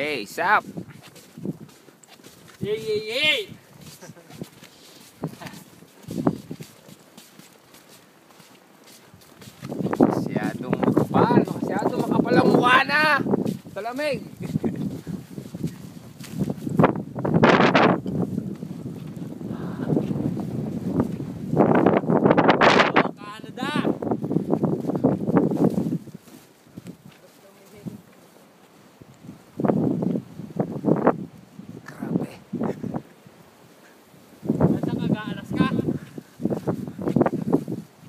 Hey, sup? Yay, yay, yay! Masyadong makapal. Masyadong makapal ang mukha na. Sa lamig. Canada! Grabe. Nasaan ka? Alaska?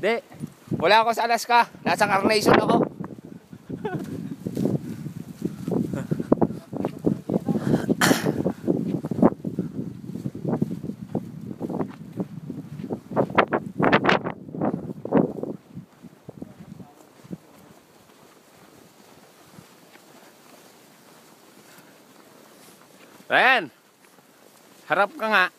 Di. Wala ako sa Alaska. Nasa Carnation ako. Ayan. Harap ka nga.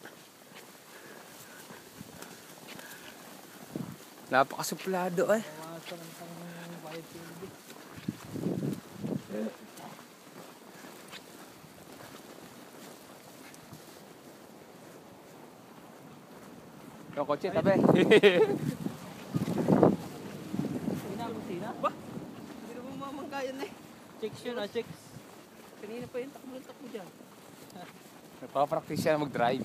Napakasuplado eh. Yung kotse, tabi. Sina? Ba? Hindi na mamamangkayan eh. Chicks yun ah, chicks. Kanina pa yun, takbo dyan. Nagpapractice siya mag-drive.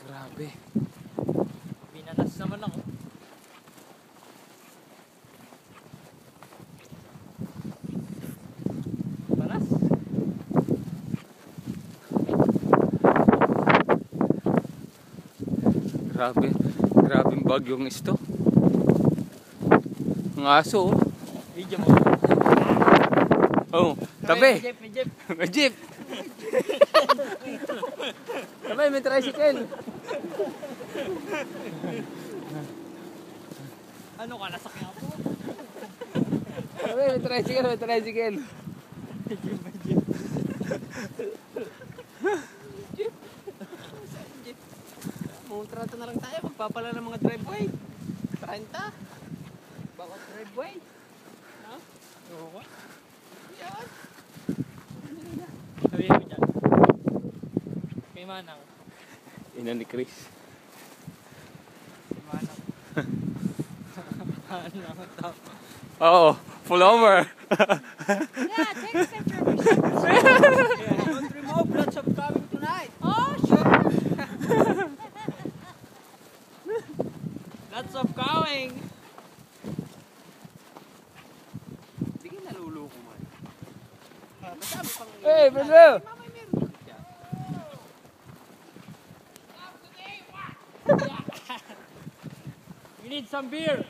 Grabe. Binanas naman ako. Banas? Grabe. Grabing bagyong isto. Ang aso oh. Video mo. Oh, tabi. May jeep. May jeep. Tabi, may tricycle. Ano ka, nasakyan ako? Tabi, may tricycle, may tricycle. May jeep. Jeep. Trato na lang tayo, magpapala ng mga driveway. 30. Bawat driveway. Ha? Oo ko? Yan. Sabihin mo dyan. Kay Manang. Ina ni Chris. Si Manang. Manang tao. Oo, full over. Yeah, take a picture of yourself. Don't remove, lots of coming tonight. Oh, sure. Lots of coming. Hindi ka naluloko man. Masabi pang... Hey, Pedro! Mamay meron siya. We need some beer.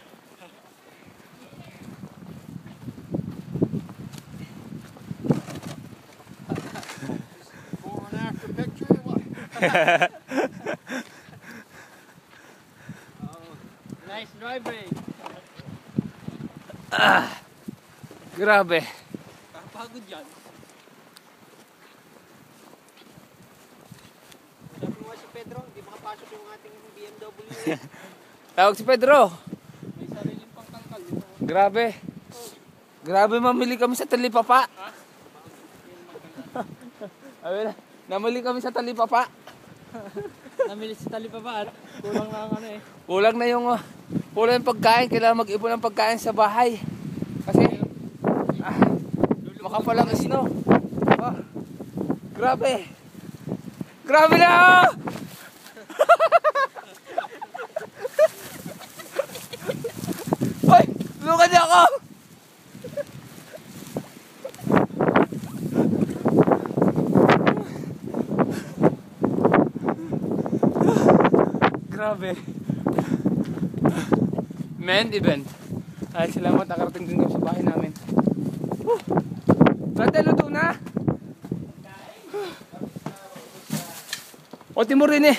Before and after picture or what? Nice driving. Grabe. Kapagod yan. Sabi mo si Pedro, hindi makapasok yung ating BMW. Tawag si Pedro. May sariling pangkangkal. Grabe. Grabe, mamili kami sa Talipapa. Ayun na, namili kami sa Talipapa. Namili si Talipapa. Kulang na ang ano eh. Kulang na yung pagkain. Kailangan mag-ipon ng pagkain sa bahay. Kasi, makapal ang snow. Oh, grabe. Grabe na! Hoy! Tulungan niyo ako! Grabe. Men event. Ay, salamat. Nakarating din kami sa bahay namin. Brother, luto na. O, Timo rin eh.